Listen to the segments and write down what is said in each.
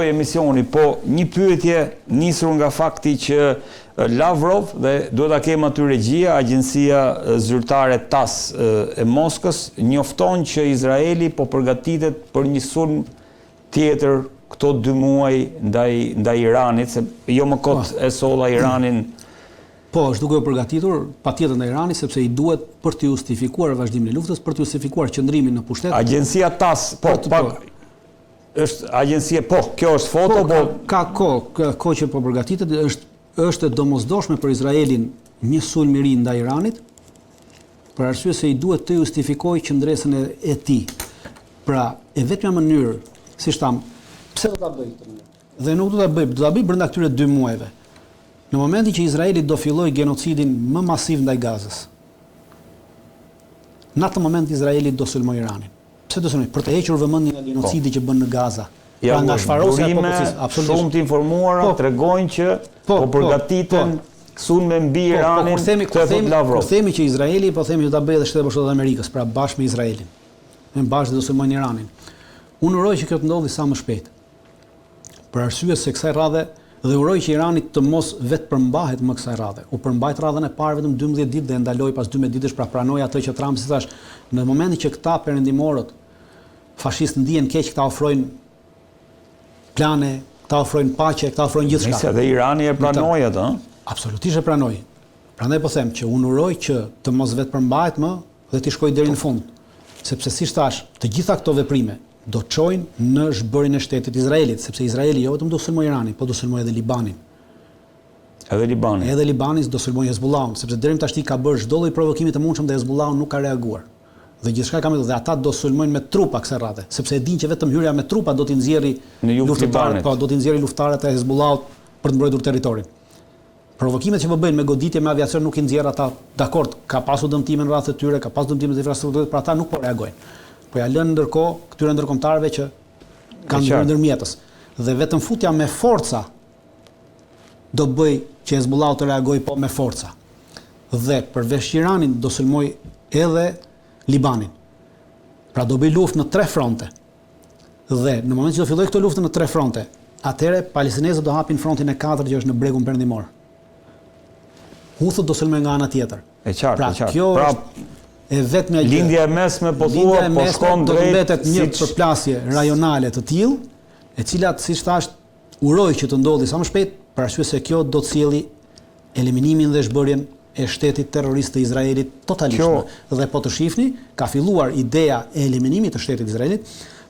emisioni, po një pyetje nisur nga fakti që Lavrov dhe duhet ta kem aty regjia, agjencia zyrtare TASS e Moskës njofton që Izraeli po përgatitet për një sulm tjetër këto 2 muaj ndaj Iranit, se jo më kot e solla Iranin. Po, është duke u përgatitur patjetër ndaj Iranit sepse i duhet për të justifikuar vazhdimin e luftës, për të justifikuar qëndrimin në pushtet. Agjencia TASS, është agjencie, po, kjo është foto, po... Ka kohë që po përgatitet, është domosdoshme për Izraelin një sulm i ri ndaj Iranit, për arsye se i duhet të justifikojë qëndresën e tij. Pra, e vetmja mënyrë, siç tham, pse do ta bëj këtë mënyrë? Dhe nuk do ta bëj brenda këtyre 2 muajve. Në momentin që Izraeli do fillojë genocidin më masiv ndaj Gazës. Në atë moment Izraeli do sulmojë Iranin. Pse do sulmoj? Për të hequr vëmendjen nga genocidi që bën në Gaza. Ja, nga shfarosja e popullsisë, absolutisht. Shumë të informuara tregojnë që po përgatiten sulme mbi Iranin. Po themi që Izraeli, po themi që ta bëjë edhe Shtetet Bashkuara të Amerikës, pra bashkë me Izraelin. Me bashkë do sulmojnë Iranin. Unë uroj që kjo të ndodhi sa më shpejt. Për arsye se kësaj radhe dhe uroj që Irani të mos vetë përmbahet më kësaj radhe. U përmbajt radhën e parë vetëm 12 ditë dhe ndaloi pas 12 ditësh, pra pranoi atë që Trump si thash, në momentin që këta perëndimorët fashistë ndihen keq, këta ofrojnë plane, këta ofrojnë paqe, këta ofrojnë gjithçka. Nëse dhe Irani e pranoi atë, absolutisht e pranoi. Prandaj po them që unë uroj që të mos vetë përmbahet më dhe të shkojë deri në fund. Sepse siç thash, të gjitha këto veprime do çojnë në zhbërjen e shtetit Izraelit, sepse Izraeli jo vetëm do sulmojë Iranin, po do sulmojë edhe Libanin. Edhe Libanin. Edhe Libanin do sulmojë Hezbollahun, sepse deri më tash ka bërë çdo lloj provokimi të mundshëm dhe Hezbollahu nuk ka reaguar. Dhe gjithçka kam thënë, dhe ata do sulmojnë me trupa kësaj rrate, sepse e dinë që vetëm hyrja me trupa do t'i nxjerrë luftëtarët, po do t'i nxjerrë luftëtarët e Hezbollahut për të mbrojtur territorin. Provokimet që po bëjnë me goditje me aviacion nuk i nxjerr ata, dakord, ka pasur dëmtime në radhë të tyre, ka pasur dëmtime të infrastrukturës, por ata nuk po reagojnë. Po ja lënë ndërkohë këtyre ndërkombëtarëve që kanë bërë ndërmjetës. Dhe vetëm futja me forca do bëj që Hezbollahu të reagojë po me forca. Dhe përveç Iranin do sulmoj edhe Libanin. Pra do bëj luftë në 3 fronte. Dhe në moment që do filloj këtë luftë në 3 fronte, atëherë palestinezët do hapin frontin e 4 që është në bregun perëndimor. Huthët do sulmojnë nga ana tjetër. E qartë, pra, e qartë. Kjo e vetmja lindja e mesme po thua, po shkon drejt, do të mbetet një përplasje rajonale të tillë, e cila siç thash uroj që të ndodhi sa më shpejt, për arsye se kjo do të sjellë eliminimin dhe zhbërjen e shtetit terrorist të Izraelit totalisht. Dhe po të shihni, ka filluar ideja e eliminimit të shtetit Izraelit.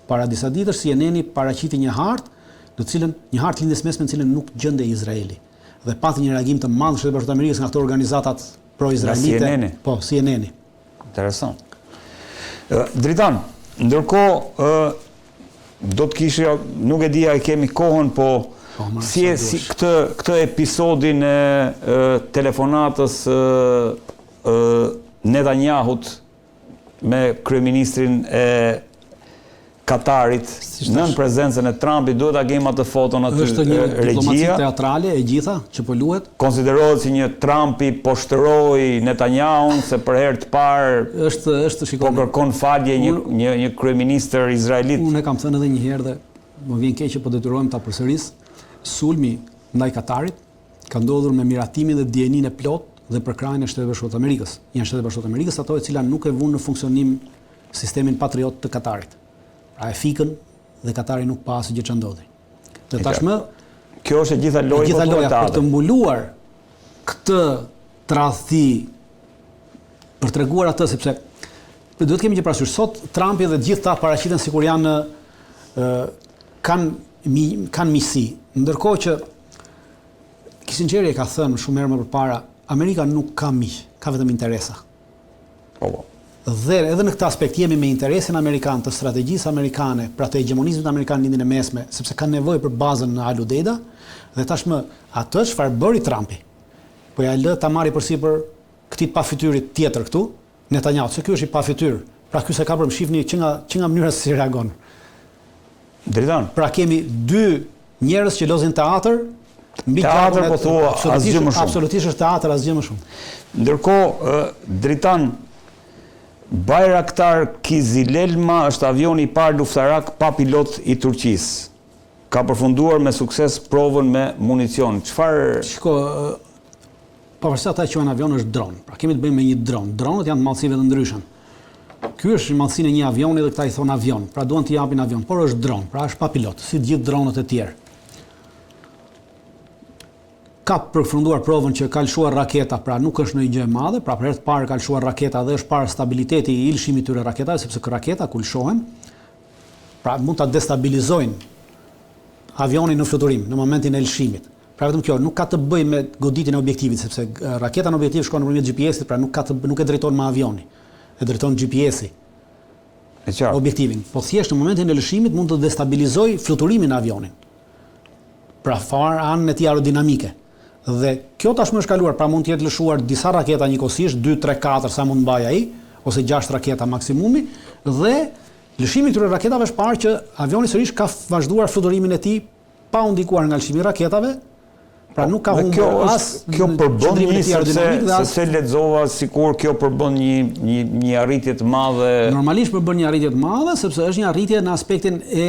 Para disa ditësh CNN paraqiti një hartë, në cilën një hartë lindjes mesme në cilën nuk gjendej Izraeli. Dhe pati një reagim të madh në Shtetet Bashkuara të Amerikës nga ato organizatat pro-izraelite. Po, CNN. Interesant. Dritan, ndërkohë do të kishja, nuk e dija e kemi kohën, po si këtë episodin e telefonatës Netanyahut me kryeministrin e Katarit në prezencën e Trumpit, duhet ta kemi atë foton aty. Është një diplomaci teatrale e gjitha që po luhet. Konsiderohet si një Trumpi po shtroi Netanyahun se për herë të parë është shikoj. Po kërkon falje një kryeministër izraelit. Unë kam thënë edhe një herë dhe më vjen keq që po detyrohem ta përsëris. Sulmi ndaj Katarit ka ndodhur me miratimin dhe dijenin e plot dhe përkrahjen e Shtetit Bashkuar të Amerikës. Janë Shtetet Bashkuara të Amerikës ato e cila nuk e vunë në funksionim sistemin patriot të Katarit. Pra e fikën dhe Katari nuk pa asgjë që ndodhi. Dhe tashmë kjo është e gjitha loja për të mbuluar këtë tradhti për treguar atë sepse duhet kemi që parasysh sot Trumpi dhe të gjithë ta paraqiten sikur janë kanë misi, ndërkohë që Kissinger ka thënë shumë herë më përpara, Amerika nuk ka miq, ka vetëm interesa. Dhe edhe në këtë aspekt jemi me interesin amerikan të strategjisë amerikane, pra të hegemonizmit amerikan në lindjen e mesme, sepse kanë nevojë për bazën në Al-Udeida, dhe tashmë atë çfarë bëri Trumpi. Po ja lë ta marrë përsipër këtij pafytyrit tjetër këtu, Netanyahu, se ky është i pafytyr. Pra ky se ka për shihni që nga mënyra si reagon. Dritan. Pra kemi 2 njerëz që lozin teatr, mbi teatr po thua asgjë më shumë. Absolutisht është teatr, asgjë më shumë. Ndërkohë, Dritan, Bayraktar Kizilelma është avioni i parë luftarak pa pilot i Turqisë. ka përfunduar me sukses provën me municion. Çfarë? Shiko, pavarësisht ata që quhen avion është dron. Pra kemi të bëjmë me një dron. Dronët janë të mallësive të ndryshëm. Ky është mallësinë e një avioni dhe këta i thon avion. Pra duan t'i japin avion, por është dron, pra është pa pilot, si të gjithë dronët e tjerë. Ka përfunduar provën që ka lëshuar raketa, pra nuk është ndonjë gjë e madhe, pra për herë të parë ka lëshuar raketa dhe është parë stabiliteti i lëshimit të këtyre raketave, sepse këto raketa kur lëshohen, pra mund ta destabilizojnë avionin në fluturim në momentin e lëshimit. Pra vetëm kjo nuk ka të bëjë me goditjen e objektivit, sepse raketa në objektiv shkon nëpërmjet GPS-it, pra nuk e drejton me avioni, e drejton GPS-i. Objektivin. Po thjesht në momentin e lëshimit mund të destabilizojë fluturimin e avionit. Pra anën e tij aerodinamike. Dhe kjo tashmë është kaluar, pra mund të jetë lëshuar disa raketa njëkohësisht, 2, 3, 4 sa mund mbaj ai, ose 6 raketa maksimumi, dhe lëshimi i këtyre raketave është parë që avioni sërish ka vazhduar fluturimin e tij pa u ndikuar nga lëshimi i raketave. Pra nuk ka humbur kjo përbën sepse lexova sikur kjo përbën një arritje të madhe. Normalisht përbën një arritje të madhe sepse është një arritje në aspektin e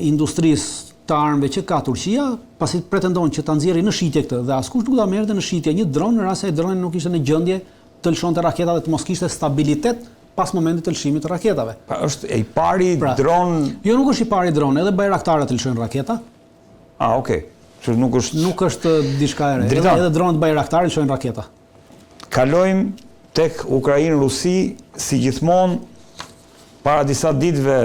industrisë të armëve që ka Turqia, pasi pretendon që ta nxjerrë në shitje këtë dhe askush nuk do ta merrte në shitje një dron në rast se ai droni nuk ishte në gjendje të lëshonte raketa dhe të mos kishte stabilitet pas momentit të lëshimit të raketave. Pra është i pari dron. Jo, nuk është i pari dron, edhe bajraktarët lëshojnë raketa. Okay. Që nuk është diçka e re. Edhe dronët bajraktarë lëshojnë raketa. Kalojmë tek Ukrainë-Rusi, si gjithmonë para disa ditëve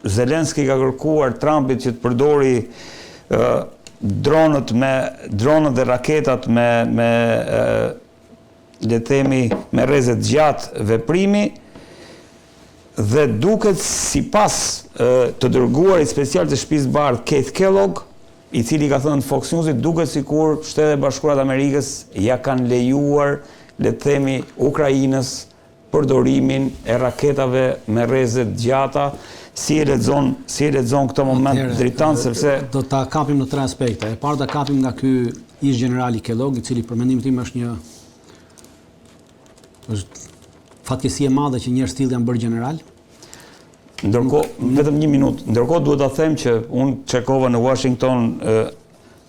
Zelenski ka kërkuar Trumpit që të përdori dronët dhe raketat me le të themi me rreze të gjatë veprimi dhe duket sipas të dërguarit special të Shtëpisë së Bardhë Keith Kellogg, i cili ka thënë Fox Newsit, duket sikur Shtetet e Bashkuara të Amerikës ja kanë lejuar le të themi Ukrainës përdorimin e raketave me rreze të gjata. Si e lexon këtë moment dritan, sepse do ta kapim në 3 aspekte. E parë ta kapim nga ky ish generali Kellogg, i cili për mendimin tim është fatkeqësi e madhe që njerëz tillë janë bërë general. Ndërkohë, vetëm 1 minutë. Ndërkohë duhet ta them që unë çekova në Washington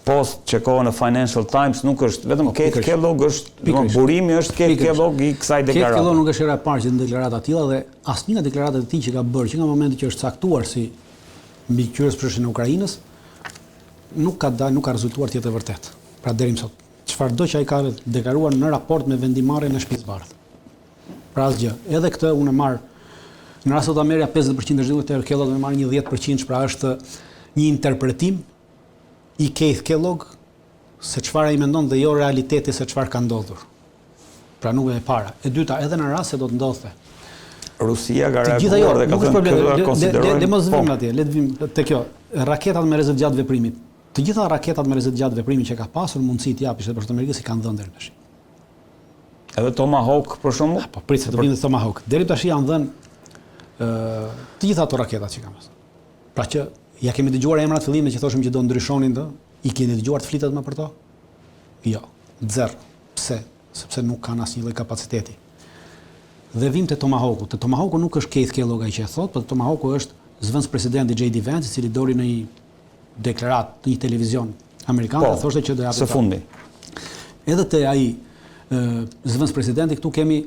Post, çekova në Financial Times, nuk është vetëm Keith Kellogg, është burimi është Keith Kellogg i kësaj deklarate. Keith Kellogg nuk është era e parë që në deklarata të tilla dhe asnjë nga deklaratat e tij që ka bërë që nga momenti që është caktuar si mbikëqyrës në Ukrainës nuk ka rezultuar të jetë e vërtetë. Pra deri më sot, çfarëdo që ai ka deklaruar në raport me vendimarrjen e Shtëpisë së Bardhë. Pra asgjë. Edhe këtë unë marr në rast se do ta merrja 50% e zhvillimit, Kellogg do të marrë një 10%, pra është një interpretim i Keith Kellogg se çfarë ai mendon dhe jo realiteti se çfarë ka ndodhur. Pra nuk e para. E dyta, edhe në rast se do të ndodhte. Rusia ka reaguar dhe ka thënë këtë konsiderojnë. Le mos vim atje, le të vim te kjo. Raketat me rrezë gjatë veprimit. Të gjitha raketat me rrezë gjatë veprimit që ka pasur mundësi të japë Shtetet Bashkuara të Amerikës i kanë dhënë deri tash. Edhe Tomahawk për shembull? Po prit se të vinë Tomahawk. Deri tash janë dhënë të gjitha ato raketat që kanë pasur. Pra që ja kemi dëgjuar emrat fillimet që thoshim që do ndryshonin të, i keni dëgjuar të flitet më për to? Jo, zero. Pse? Sepse nuk kanë asnjë lloj kapaciteti. Dhe vim te Tomahawku. Te Tomahawku nuk është Keith Kellogg ai që e thot, por Tomahawku është zëvendës presidenti J.D. Vance, i cili dori në një deklaratë në një televizion amerikan dhe thoshte që do japë. Së fundi. Edhe te ai zëvendës presidenti këtu kemi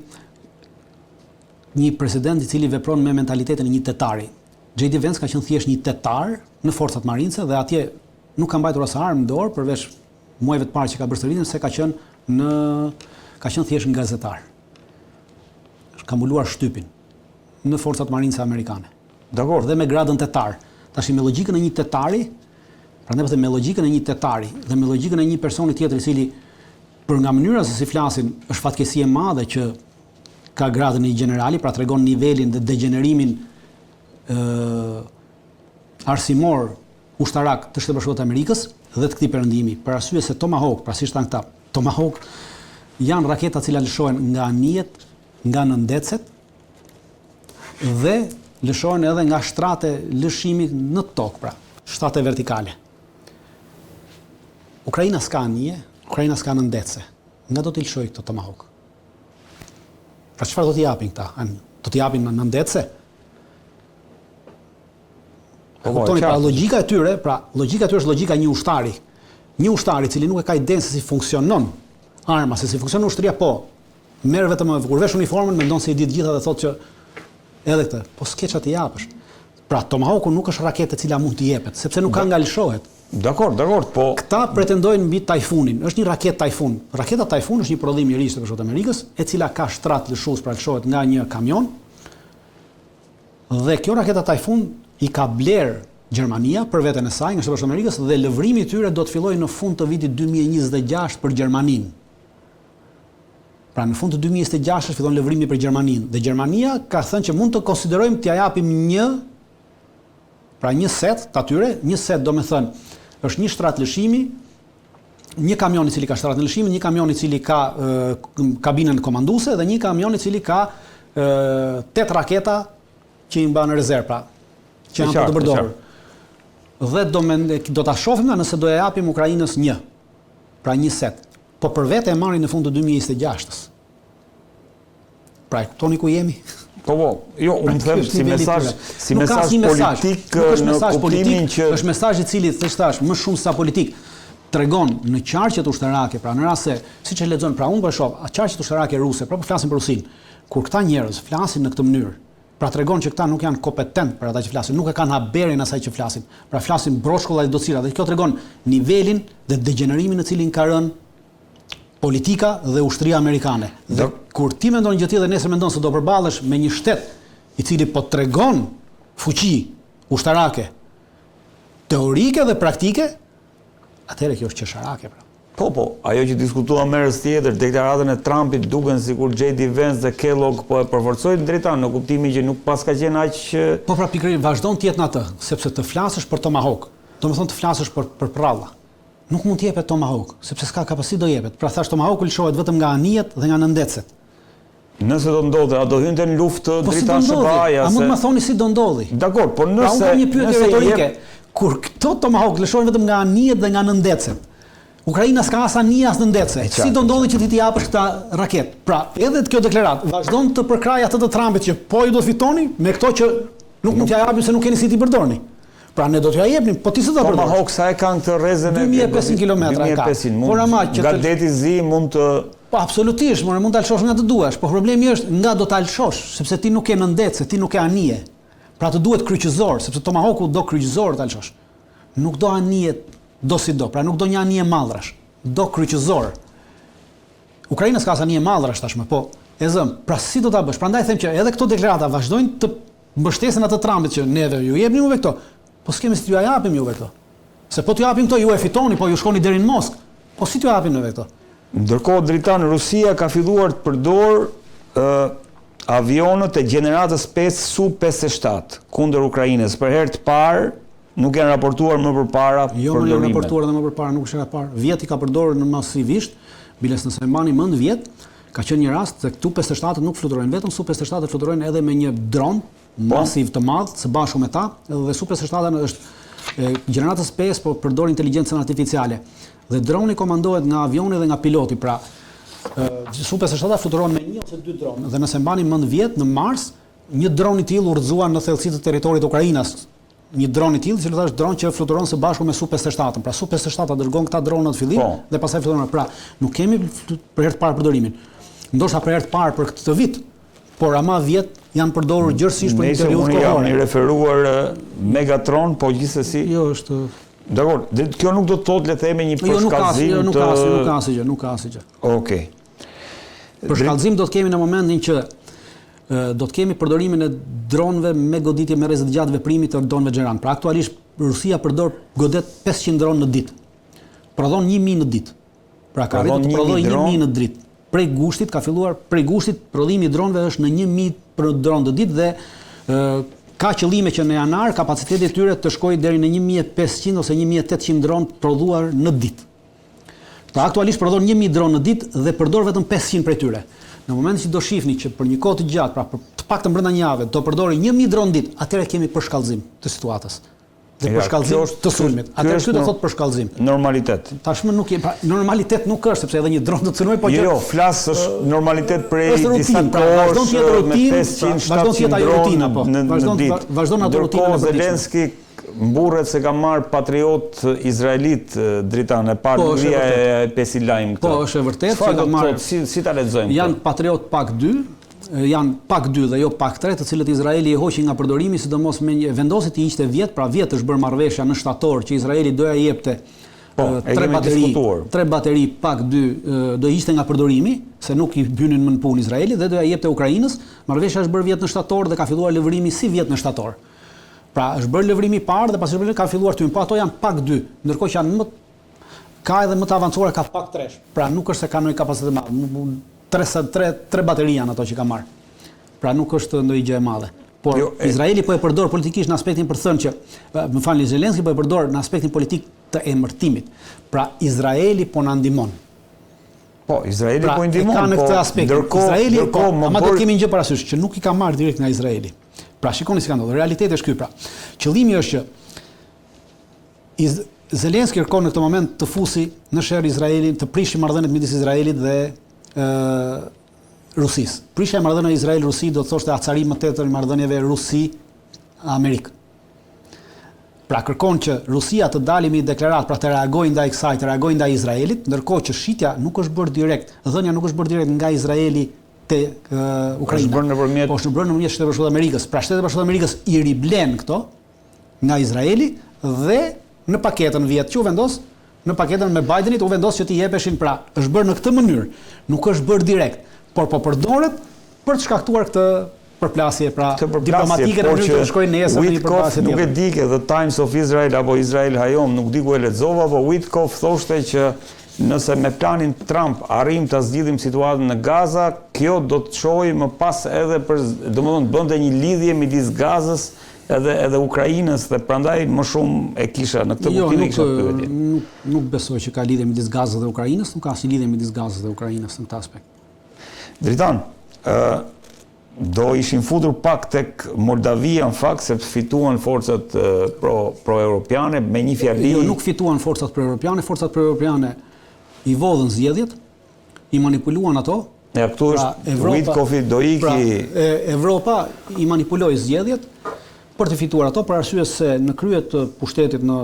një president i cili vepron me mentalitetin e një tetari. J.D. Vance ka qenë thjesht një tetar në forcat marince dhe atje nuk ka mbajtur as armë në dorë përveç muajve të parë që ka bërë stërvitjen se ka qenë thjesht një gazetar. Ka mbuluar shtypin në forcat marince amerikane. Dakor. Dhe me gradën tetar. Tash me logjikën e një tetari, prandaj po them me logjikën e një tetari dhe me logjikën e një personi tjetër i cili për nga mënyra se si flasin është fatkeqësi e madhe që ka gradën e një generali, pra tregon nivelin dhe degenerimin arsimor ushtarak të Shtetit Bashkuar të Amerikës dhe të këtij perëndimi, për arsye se Tomahawk, pra si thënë këta, Tomahawk janë raketa që lëshohen nga anijet, nga nëndecet dhe lëshohen edhe nga shtrate lëshimi në tokë, pra shtrate vertikale. Ukraina s'ka anije, Ukraina s'ka nëndece. Nga do t'i lëshojë këto Tomahawk? Pra çfarë do t'i japin këta? Do t'i japin nëndece? Kuptoni, pra logjika e tyre, është logjika një ushtari. Një ushtari i cili nuk e ka idenë se si funksionon arma, se si funksionon ushtria, po merr vetëm kur vesh uniformën, mendon se i di të gjitha dhe thotë që edhe këtë, po s'ke ç'a të japësh. Pra Tomahawku nuk është raketë e cila mund të jepet, sepse nuk ka nga lëshohet. Dakor, po këta pretendojnë mbi Tajfunin. Është një raketë Tajfun. Raketa Tajfun është një prodhim i ri të Bashkimit Amerikës, e cila ka shtrat lëshues, pra lëshohet nga një kamion. Dhe kjo raketa Tajfun i ka bler Gjermania për veten e saj nga Bashkimi i Amerikës dhe lëvrimi i tyre do të fillojë në fund të vitit 2026 për Gjermaninë. Pra në fund të 2026 fillon lëvrimi për Gjermaninë dhe Gjermania ka thënë që mund të konsiderojmë t'ia japim një set të atyre, një set do me thënë është një shtrat lëshimi, një kamion i cili ka shtrat në lëshimi, një kamion i cili ka kabinën komanduese dhe një kamion i cili ka 8 raketa që i mban në rezervë, pra, që janë për të përdorur. Dhe do ta shohim nëse do e japim Ukrainës një. Pra një set. Po për vete e marrin në fund të 2026-s. Pra, kuptoni ku jemi? Po, jo, unë them si mesazh politik në kuptimin që është mesazh i cili thash më shumë sa politik tregon në qarqet ushtarake, pra në rast se siç e lexon, pra unë po shoh, qarqet ushtarake ruse, pra po flasin për Rusinë. Kur këta njerëz flasin në këtë mënyrë, pra tregon që këta nuk janë kompetent për ata që flasin, nuk e kanë haberin asaj që flasin. Pra flasin broshkulla e docira dhe kjo tregon nivelin dhe degenerimin në cilin ka rënë politika dhe ushtria amerikane. Dhe kur ti mendon gjë tjetër dhe nesër mendon se do përballesh me një shtet i cili po tregon fuqi ushtarake teorike dhe praktike, atëherë kjo është qesharake, pra. Po, ajo që diskutuam merës tjetër, deklaratën e Trumpit duken sikur J.D. Vance dhe Kellogg po e përforcojnë drejtan në kuptimin që nuk pas ka qenë aq. Po pra pikërisht vazhdon të jetë në atë, sepse të flasësh për Tomahawk, domethënë të flasësh për pralla. Nuk mund të jepet Tomahawk, sepse s'ka kapacitetë do jepet. Pra thash Tomahawku lëshohet vetëm nga anijet dhe nga nëndecet. Nëse do ndodhe, a do hynte në luftë drita SBA-ja? A mund të më thoni si do ndodhi? Dakor, po nëse pra, një pyetje retorike, kur këto Tomahawk lëshohen vetëm nga anijet dhe nga nëndecet. Ukraina s'ka as anije as nëndece. Si do ndodhi që ti t'i japësh këta raketë? Pra, edhe kjo deklaratë vazhdon të përkrajë atë të Trumpit që po ju do të fitoni me këto që nuk mund t'ja japim se nuk keni si t'i përdorni. Pra ne do t'ja jepnim, po ti s'do ta përdorësh. Tomahawk sa e kanë këtë rrezën e 2500 kilometra ka. Por ama që gardeti zi mund të po absolutisht, mund ta lëshosh nga të duash, po problemi është nga do ta lëshosh, sepse ti nuk ke nëndece, ti nuk ke anije. Pra të duhet kryqëzor, sepse Tomahawku do kryqëzor ta lëshosh. Nuk do anije do si do, pra nuk do një anije mallrash, do kryqëzor. Ukraina s'ka as anije mallrash tashmë, po e zëm, pra si do ta bësh? Prandaj them që edhe këto deklarata vazhdojnë të mbështesin atë Trumpit që neve ju jepni juve këto. Po s'kemi si t'ju japim juve këto. Se po t'ju japim këto, ju e fitoni, po ju shkoni deri në Moskë. Po si t'ju japim juve këto? Ndërkohë dritan Rusia ka filluar të përdor avionët e gjeneratës 5 Su-57 kundër Ukrainës. Për herë të parë nuk janë raportuar më përpara përdorimet. Jo, janë raportuar edhe më përpara, nuk është e parë. Vjet i ka përdorur në masivisht, biles nëse e mbani mend vjet, ka qenë një rast se këtu 57 nuk fluturojnë vetëm, Su-57 fluturojnë edhe me një dron masiv të madh së bashku me ta, dhe Su-57 është gjeneratës 5, por përdor inteligjencën artificiale. Dhe droni komandohet nga avioni dhe nga piloti, pra Su-57 fluturon me një ose dy dronë. Dhe nëse mbani mend vjet në Mars, një dron i tillë udhëzuar në thellësitë të territorit të Ukrainës. Një dron i tillë, i cili është dron që fluturon së bashku me Su-57. Pra Su-57 dërgon këta dronë në fillim dhe pastaj fluturon. Pra nuk kemi për herë të parë përdorimin. Ndoshta për herë të parë për këtë vit, por ama vjet janë përdorur gjërësisht për një periudhë kohore. Unë jam i referuar Megatron, po gjithsesi. Jo, është. Dakor, kjo nuk do të thotë le të themi një përshkallëzim të. Nuk ka asgjë. Okej. Përshkallëzim do të kemi në momentin që do të kemi përdorimin e dronëve me goditje me rrezë të gjatë veprimit të dronëve Xheran. Pra aktualisht Rusia përdor godet 500 dronë në ditë. Prodhon 1000 në ditë. Pra ka arritur të prodhojë 1000 në ditë. Prej gushtit ka filluar, prej gushtit prodhimi i dronëve është në 1000 për dronë në ditë dhe ka qëllime që në janar kapaciteti i tyre të shkojë deri në 1500 ose 1800 dronë prodhuar në ditë. Pra aktualisht prodhon 1000 dronë në ditë dhe përdor vetëm 500 prej tyre. Në momentin që do shihni që për një kohë të gjatë, pra për të paktën brenda një jave, do përdori 1000 dronë në ditë, atëherë kemi përshkallëzim të situatës. Dhe përshkallëzim të sulmit. Atëherë kjo do thotë përshkallëzim. Normalitet. Tashmë nuk pra normalitet nuk është sepse edhe një dron do të cënojë, po jo, flas është normalitet prej disa kohësh. Vazhdon të jetë rutinë, vazhdon të jetë ajo rutina, po. Vazhdon ato rutina. Zelenski mburret se ka marrë patriot izraelit Dritan, e parë dhja e pesi lajmë këtë. Po, është e vërtet që ka marrë. Si ta lexojmë? Janë patriot pak 2, janë pak 2 dhe jo pak 3, të cilët Izraeli e hoqi nga përdorimi, sidomos me një vendosi të ishte vjet, pra vjet është bërë marrëveshja në shtator që Izraeli doja jepte 3 bateri pak 2 do ishte nga përdorimi, se nuk i hynin më në punë Izraeli dhe doja jepte Ukrainës. Marrëveshja është bërë vjet në shtator dhe ka filluar lëvrimi si vjet në shtator. Pra është bërë lëvrimi i parë dhe pasi ka filluar tyn, po ato janë pak 2, ndërkohë që janë ka edhe më të avancuara ka pak 3. Pra nuk është se ka ndonjë kapacitet të madh. 3 bateri janë ato që ka marrë. Pra nuk është ndonjë gjë e madhe. Por Izraeli po e përdor politikisht në aspektin për thënë që, më falni, Zelenski po e përdor në aspektin politik të emërtimit. Pra Izraeli po na ndihmon. Po, Izraeli po ndihmon. Ka në këtë aspekt. Izraeli ama do kemi një gjë parasysh që nuk i ka marrë direkt nga Izraeli. Pra shikoni si ka ndodhur. Realiteti është ky pra. Qëllimi është që Zelenski kërkon në këtë moment të fusi në sherr Izraelin, të prishë marrëdhëniet midis Izraelit dhe Rusisë. Prishja e marrëdhënieve Izrael-Rusi do të thoshte acarim më tetër marrëdhënieve Rusi-Amerikë. Pra kërkon që Rusia të dalë me deklaratë, pra të reagojë ndaj kësaj, të reagojë ndaj Izraelit, ndërkohë që shitja nuk është bërë direkt, dhënia nuk është bërë direkt nga Izraeli te Ukraina. Është bërë nëpërmjet Shtetet Bashkuara të Amerikës. Pra Shtetet Bashkuara të Amerikës i riblen këto nga Izraeli dhe në paketën vjet që u vendos, në paketën me Bidenit u vendos që t'i jepeshin, pra është bërë në këtë mënyrë, nuk është bërë direkt, por po përdoret për të shkaktuar këtë përplasje, pra diplomatike në mënyrë të shkojnë nesër në një përplasje tjetër. Nuk e di ke The Times of Israel apo Israel Hayom, nuk di ku e lexova, po Witkoff thoshte që nëse me planin Trump arrim ta zgjidhim situatën në Gaza, kjo do të çojë më pas edhe për, domethënë bënte një lidhje midis Gazës edhe Ukrainës dhe prandaj më shumë e kisha në këtë kuptim e kisha pyetje. Nuk besoj që ka lidhje midis Gazës dhe Ukrainës, nuk ka asnjë lidhje midis Gazës dhe Ukrainës në këtë aspekt. Dritan, do ishin futur pak tek Moldavia në fakt, sepse fituan forcat pro-europiane me një fjali. Jo, nuk fituan forcat pro-europiane i vodhën zgjedhjet, i manipuluan ato. Ja, këtu është Witkoffi do iki. Evropa i manipuloi zgjedhjet për të fituar ato, për arsye se në krye të pushtetit në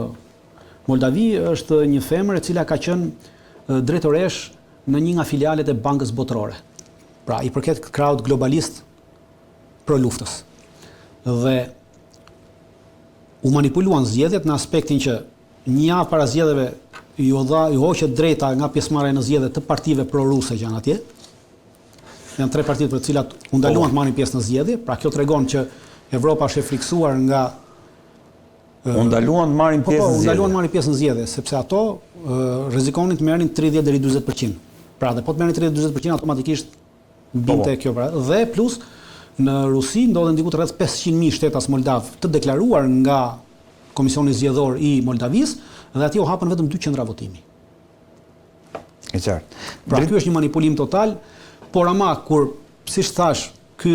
Moldavi është një femër e cila ka qenë drejtoresh në një nga filialet e Bankës Botërore. Pra i përket kraut globalist pro luftës. Dhe u manipuluan zgjedhjet në aspektin që një javë para zgjedhjeve ju hoqet drejta nga pjesëmarrja në zgjedhje të partive pro-ruse që janë atje. Janë 3 partitë për të cilat u ndaluan të marrin pjesë në zgjedhje, pra kjo tregon që Evropa është e friksuar nga u ndaluan të marrin pjesë në zgjedhje. U ndaluan të marrin pjesë në zgjedhje, sepse ato rrezikonin të merrnin 30 deri 40%. Pra dhe po të merrnin 30-40% automatikisht binte kjo pra. Dhe plus në Rusi ndodhen diku rreth 500.000 shtetas moldav të deklaruar nga Komisioni Zgjedhor i Moldavisë dhe atje u hapën vetëm 2 qendra votimi. E qartë. Pra ky është një manipulim total, por ama kur, siç thash, ky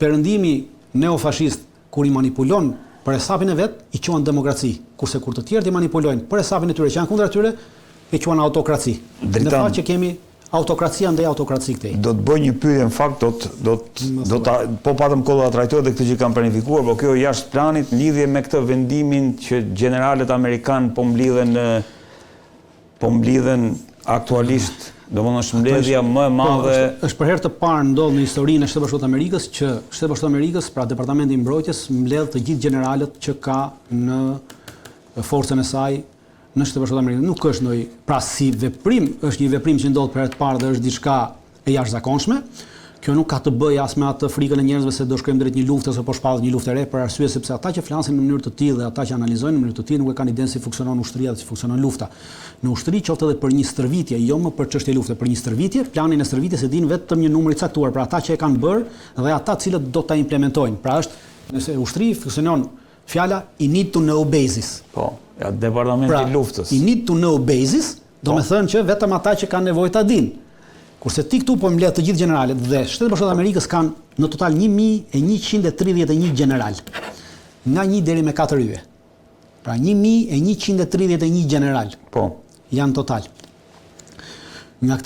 perëndimi neofashist kur i manipulon për hesapin e vet i quhen demokraci, kurse kur të tjerët i manipulojnë për hesapin e tyre që janë kundër tyre e quhen autokraci. Në fakt që kemi autokracia ndaj autokraci këtej. Do të bëj një pyetje në fakt, do ta po patëm kohë ta trajtoj edhe këtë që kanë planifikuar, por kjo jashtë planit në lidhje me këtë vendimin që generalet amerikan po mblidhen aktualisht, domethënë është mbledhja më e madhe. Është për herë të parë ndodh në historinë e Shtetit Bashkuar të Amerikës që Shteti Bashkuar të Amerikës, pra Departamenti i Mbrojtjes, mbledh të gjithë generalët që ka në forcën e saj në Shtetin Bashkuar të Amerikës. Nuk është ndonjë, pra si veprim, është një veprim që ndodh për herë të parë dhe është diçka e jashtëzakonshme. Kjo nuk ka të bëjë as me atë frikën e njerëzve se do shkojmë drejt një lufte ose po shpallet një luftë e re, për arsye sepse ata që flasin në mënyrë të tillë dhe ata që analizojnë në mënyrë të tillë nuk e kanë idenë si funksionon ushtria dhe si funksionon lufta. Në ushtri qoftë edhe për një stërvitje, jo më për çështje lufte, për një stërvitje, planin e stërvitjes e din vetëm një numër i caktuar, pra ata që e kanë bërë dhe ata cilët do ta implementojnë. Pra është, nëse ushtri funksionon fjala I need to know basis. Po, ja departamenti I luftës. I need to know basis, do të thënë që vetëm ata që kanë nevojë ta dinë. Kurse ti këtu po mbledh të gjithë generalet dhe Shtetet Bashkuara të Amerikës kanë në total 1131 general. Nga 1 deri me 4 yje. Pra 1131 general. Po. Janë total. Nga këta